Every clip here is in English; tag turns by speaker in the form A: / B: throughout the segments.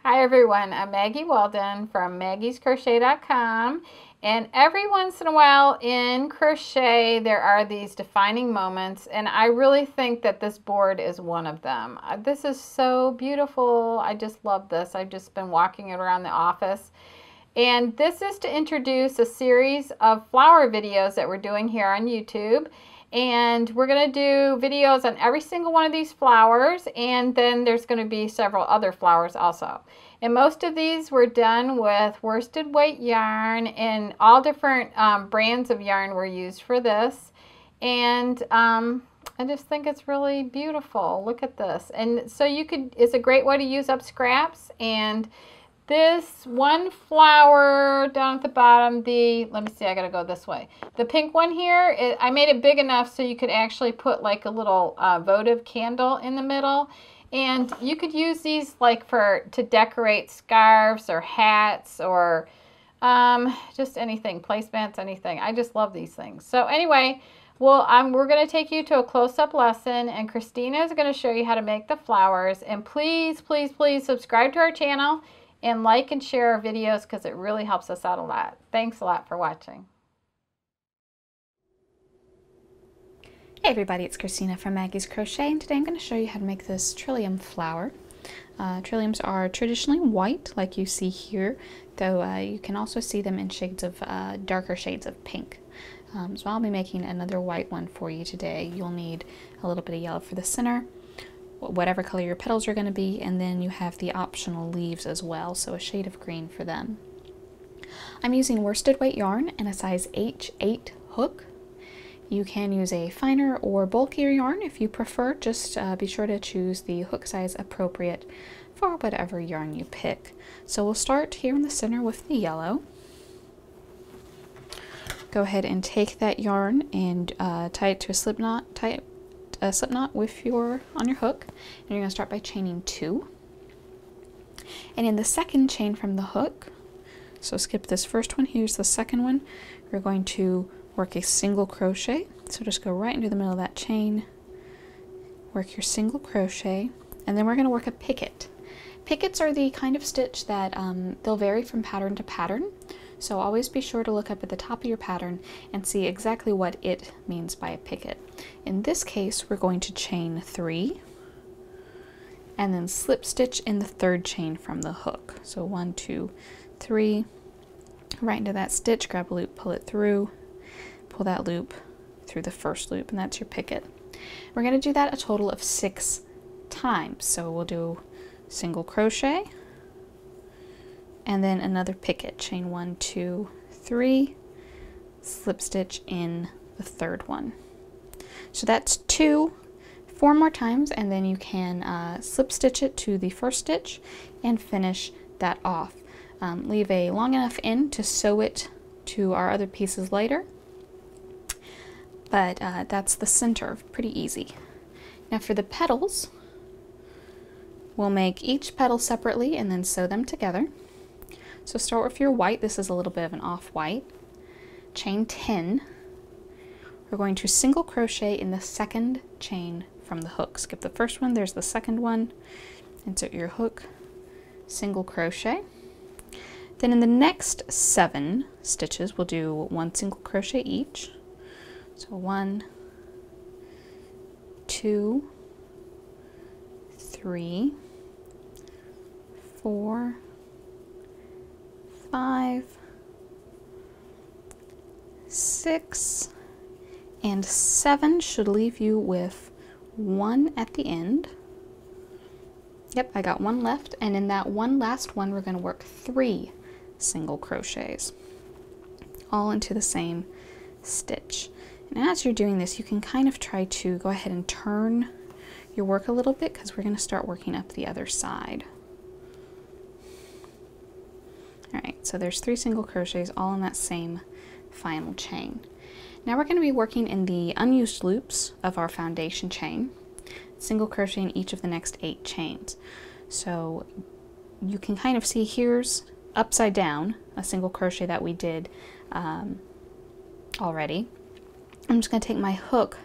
A: Hi everyone, I'm Maggie Weldon from maggiescrochet.com, and every once in a while in crochet there are these defining moments, and I really think that this board is one of them. This is so beautiful. I just love this. I've just been walking it around the office, and this is to introduce a series of flower videos that we're doing here on YouTube. And we're going to do videos on every single one of these flowers, and then there's going to be several other flowers also. And most of these were done with worsted weight yarn, and all different brands of yarn were used for this. And I just think it's really beautiful. Look at this. And so it's a great way to use up scraps. And this one flower down at the bottom, let me see, I gotta go this way. The pink one here, I made it big enough so you could actually put like a little votive candle in the middle. And you could use these like to decorate scarves or hats or just anything, placemats, anything. I just love these things. So anyway, well, we're going to take you to a close-up lesson, and Christina is going to show you how to make the flowers. And please, please, please subscribe to our channel and like and share our videos because it really helps us out a lot. Thanks a lot for watching.
B: Hey everybody, it's Christina from Maggie's Crochet, and today I'm going to show you how to make this Trillium flower. Trilliums are traditionally white, like you see here, though you can also see them in shades of darker shades of pink. So I'll be making another white one for you today. You'll need a little bit of yellow for the center, whatever color your petals are going to be, and then you have the optional leaves as well, so a shade of green for them. I'm using worsted weight yarn and a size H8 hook. You can use a finer or bulkier yarn if you prefer. Just be sure to choose the hook size appropriate for whatever yarn you pick. So we'll start here in the center with the yellow. Go ahead and take that yarn and tie it to a slip knot. Tie a slip knot on your hook, and you're going to start by chaining 2. And in the second chain from the hook, so skip this first one, here's the second one, we're going to work a single crochet. So just go right into the middle of that chain, work your single crochet, and then we're going to work a picket. Pickets are the kind of stitch that they'll vary from pattern to pattern. So always be sure to look up at the top of your pattern and see exactly what it means by a picket. In this case, we're going to chain 3 and then slip stitch in the third chain from the hook. So 1, 2, 3, right into that stitch, grab a loop, pull it through, pull that loop through the first loop, and that's your picket. We're going to do that a total of 6 times. So we'll do single crochet, and then another picket, chain 1, 2, 3, slip stitch in the third one. So that's 4 more times, and then you can slip stitch it to the first stitch and finish that off. Leave a long enough end to sew it to our other pieces later, but that's the center, pretty easy. Now for the petals, we'll make each petal separately and then sew them together. So start with your white. This is a little bit of an off-white. Chain 10. We're going to single crochet in the second chain from the hook. Skip the first one, there's the second one. Insert your hook, single crochet. Then in the next 7 stitches, we'll do 1 single crochet each. So 1, 2, 3, 4, 5, 6, and 7 should leave you with 1 at the end. Yep, I got 1 left, and in that one last one we're going to work 3 single crochets all into the same stitch. And as you're doing this, you can kind of try to go ahead and turn your work a little bit because we're going to start working up the other side. Alright, so there's 3 single crochets all in that same final chain. Now we're going to be working in the unused loops of our foundation chain, single crochet in each of the next 8 chains. So you can kind of see here's upside down, a single crochet that we did already. I'm just going to take my hook,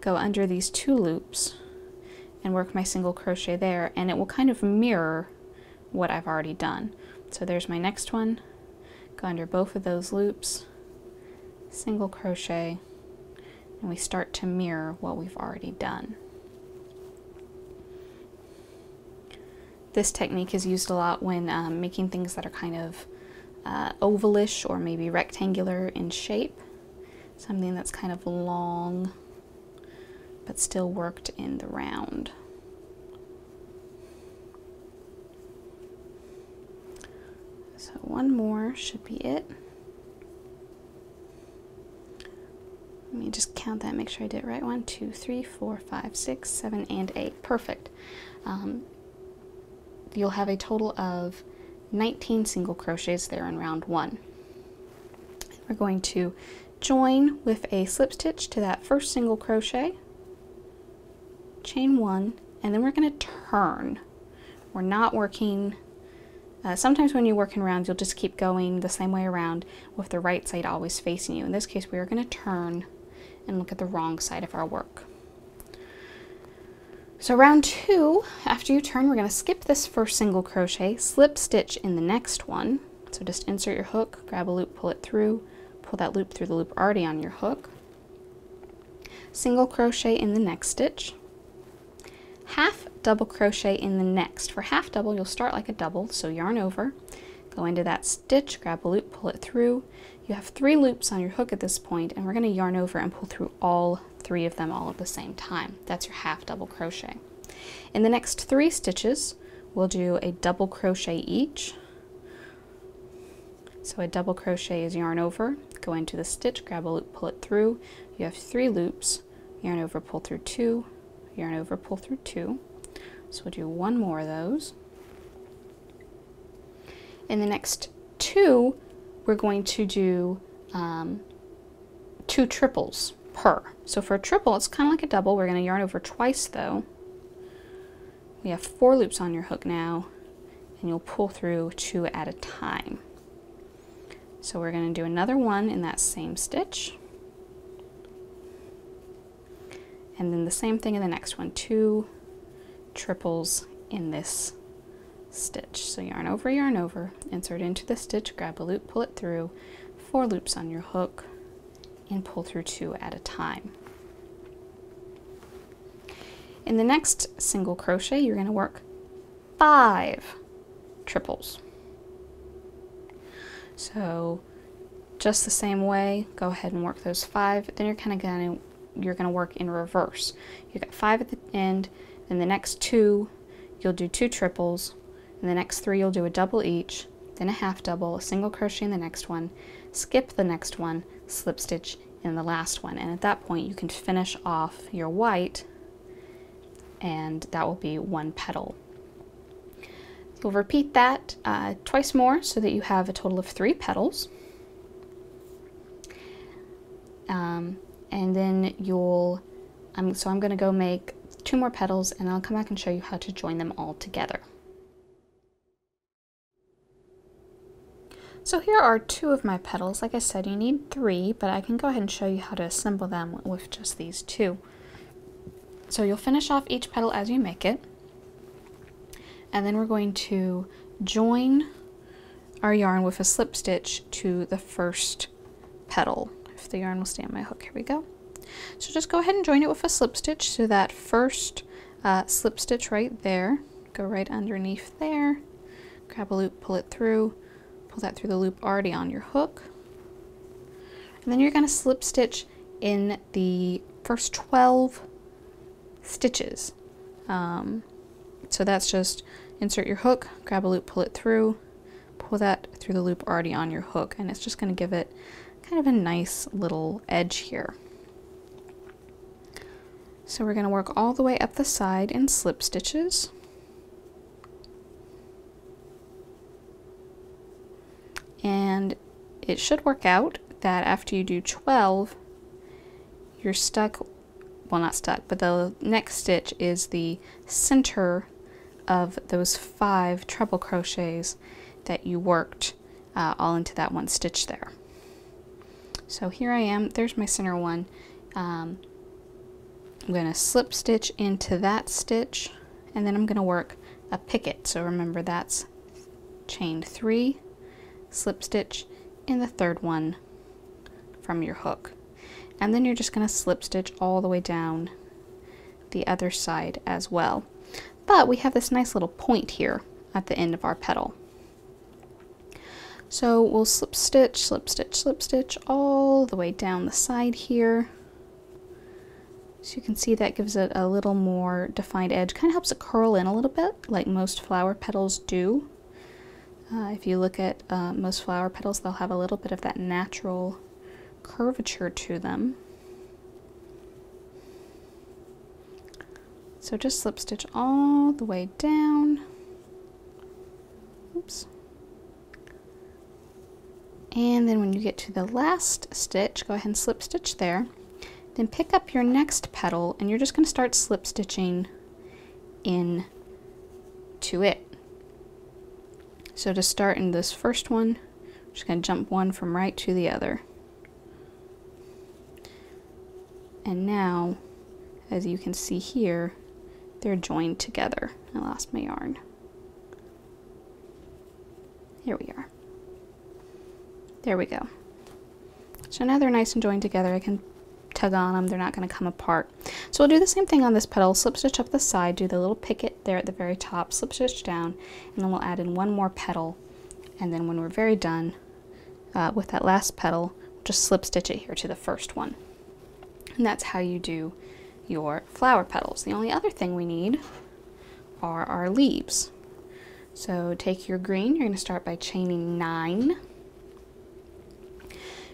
B: go under these 2 loops, and work my single crochet there, and it will kind of mirror what I've already done. So there's my next one, go under both of those loops, single crochet, and we start to mirror what we've already done. This technique is used a lot when making things that are kind of ovalish or maybe rectangular in shape. Something that's kind of long but still worked in the round. So one more should be it. Let me just count that, make sure I did it right. 1, 2, 3, 4, 5, 6, 7, and 8. Perfect. You'll have a total of 19 single crochets there in round 1. We're going to join with a slip stitch to that first single crochet, chain 1, and then we're going to turn. We're not working, sometimes when you work in rounds you'll just keep going the same way around with the right side always facing you. In this case we are going to turn and look at the wrong side of our work. So round 2, after you turn, we're going to skip this first single crochet, slip stitch in the next one. So just insert your hook, grab a loop, pull it through, pull that loop through the loop already on your hook. Single crochet in the next stitch. Half double crochet in the next. For half double, you'll start like a double, so yarn over, go into that stitch, grab a loop, pull it through. You have 3 loops on your hook at this point, and we're going to yarn over and pull through all 3 of them all at the same time. That's your half double crochet. In the next 3 stitches, we'll do a double crochet each. So a double crochet is yarn over, go into the stitch, grab a loop, pull it through. You have 3 loops, yarn over, pull through 2, yarn over, pull through 2. So we'll do 1 more of those. In the next 2, we're going to do 2 triples per. So for a triple, it's kind of like a double. We're going to yarn over twice though. We have 4 loops on your hook now, and you'll pull through 2 at a time. So we're going to do another one in that same stitch. And then the same thing in the next one, 2 triples in this stitch. So yarn over, insert into the stitch, grab a loop, pull it through, 4 loops on your hook, and pull through 2 at a time. In the next single crochet, you're going to work 5 triples. So just the same way, go ahead and work those 5. Then you're going to work in reverse. You got 5 at the end, then the next 2 you'll do 2 triples, and the next 3 you'll do a double each, then a half double, a single crochet in the next one, skip the next one, slip stitch in the last one, and at that point you can finish off your white, and that will be 1 petal. You'll repeat that twice more so that you have a total of 3 petals. And then I'm going to go make 2 more petals, and I'll come back and show you how to join them all together. So here are 2 of my petals. Like I said, you need 3, but I can go ahead and show you how to assemble them with just these 2. So you'll finish off each petal as you make it, and then we're going to join our yarn with a slip stitch to the first petal. If the yarn will stay on my hook, here we go. So just go ahead and join it with a slip stitch to that first slip stitch right there. Go right underneath there, grab a loop, pull it through, pull that through the loop already on your hook. And then you're going to slip stitch in the first 12 stitches. So that's just insert your hook, grab a loop, pull it through, pull that through the loop already on your hook, and it's just going to give it kind of a nice little edge here. So we're going to work all the way up the side in slip stitches. And it should work out that after you do 12, you're stuck, well, not stuck, but the next stitch is the center of those 5 treble crochets that you worked all into that one stitch there. So here I am, there's my center one. I'm going to slip stitch into that stitch, and then I'm going to work a picket. So remember, that's chain 3, slip stitch in the third one from your hook. And then you're just going to slip stitch all the way down the other side as well. But we have this nice little point here at the end of our petal. So we'll slip stitch, slip stitch, slip stitch all the way down the side here. So you can see that gives it a little more defined edge. Kind of helps it curl in a little bit, like most flower petals do. If you look at most flower petals, they'll have a little bit of that natural curvature to them. So just slip stitch all the way down. Oops. And then when you get to the last stitch, go ahead and slip stitch there. Then pick up your next petal, and you're just going to start slip stitching in to it. So to start in this first one, I'm just going to jump one from right to the other. And now, as you can see here, they're joined together. I lost my yarn. Here we are. There we go. So now they're nice and joined together. I can tug on them, they're not going to come apart. So we'll do the same thing on this petal, slip stitch up the side, do the little picket there at the very top, slip stitch down, and then we'll add in one more petal, and then when we're very done with that last petal, just slip stitch it here to the first one. And that's how you do your flower petals. The only other thing we need are our leaves. So take your green, you're going to start by chaining 9.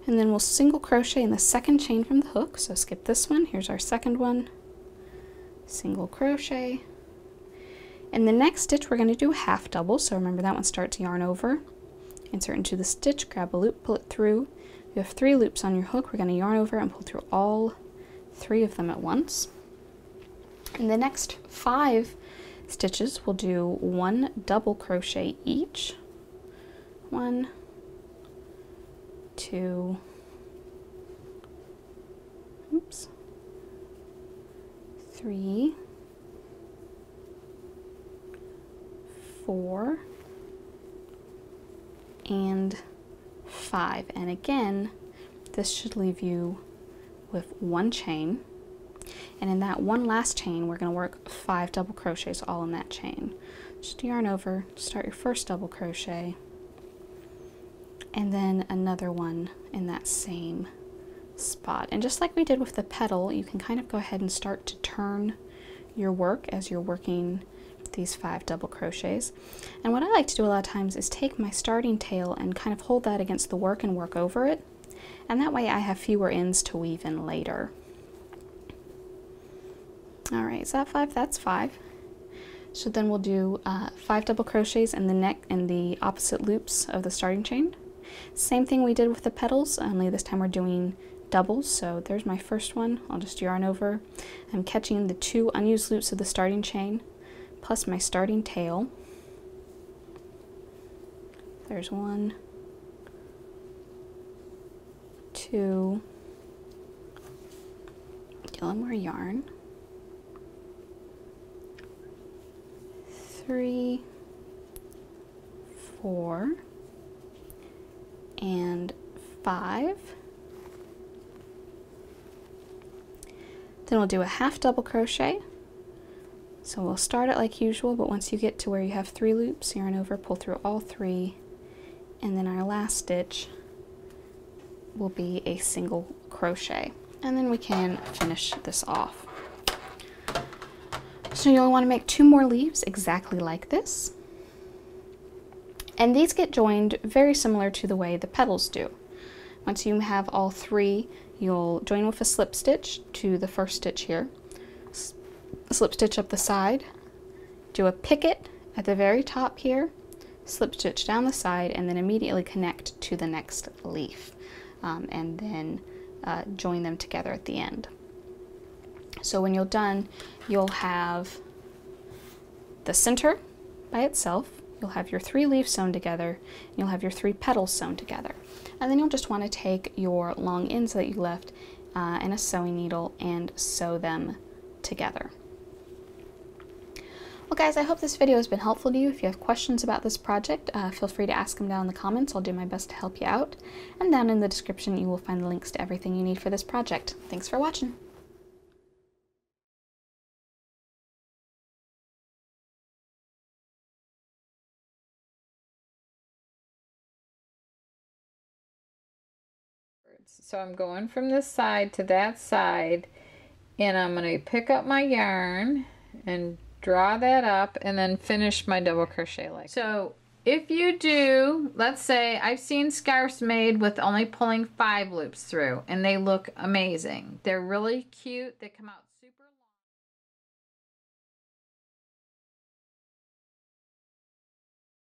B: And then we'll single crochet in the second chain from the hook. So skip this one. Here's our second one. Single crochet. In the next stitch, we're going to do a half double. So remember that one starts yarn over. Insert into the stitch, grab a loop, pull it through. You have 3 loops on your hook. We're going to yarn over and pull through all 3 of them at once. In the next 5 stitches, we'll do 1 double crochet each. 1, 2, oops, 3, 4, and 5. And again, this should leave you with 1 chain. And in that one last chain, we're going to work 5 double crochets all in that chain. Just yarn over, start your first double crochet, and then another one in that same spot. And just like we did with the petal, you can kind of go ahead and start to turn your work as you're working these 5 double crochets. And what I like to do a lot of times is take my starting tail and kind of hold that against the work and work over it. And that way I have fewer ends to weave in later. All right, is that 5? That's 5. So then we'll do 5 double crochets in the neck and the opposite loops of the starting chain. Same thing we did with the petals, only this time we're doing doubles. So there's my first one. I'll just yarn over. I'm catching the 2 unused loops of the starting chain plus my starting tail. There's 1, 2, get a little more yarn, 3, 4, and 5. Then we'll do a half double crochet. So we'll start it like usual, but once you get to where you have 3 loops, yarn over, pull through all 3, and then our last stitch will be a single crochet. And then we can finish this off. So you'll want to make 2 more leaves exactly like this. And these get joined very similar to the way the petals do. Once you have all 3, you'll join with a slip stitch to the first stitch here. Slip stitch up the side, do a picket at the very top here, slip stitch down the side, and then immediately connect to the next leaf, and then join them together at the end. So when you're done, you'll have the center by itself, you'll have your 3 leaves sewn together, and you'll have your 3 petals sewn together. And then you'll just want to take your long ends that you left and a sewing needle and sew them together. Well guys, I hope this video has been helpful to you. If you have questions about this project, feel free to ask them down in the comments. I'll do my best to help you out. And down in the description you will find the links to everything you need for this project. Thanks for watching.
A: So I'm going from this side to that side, and I'm going to pick up my yarn and draw that up and then finish my double crochet like. So if you do, let's say I've seen scarves made with only pulling 5 loops through, and they look amazing. They're really cute. They come out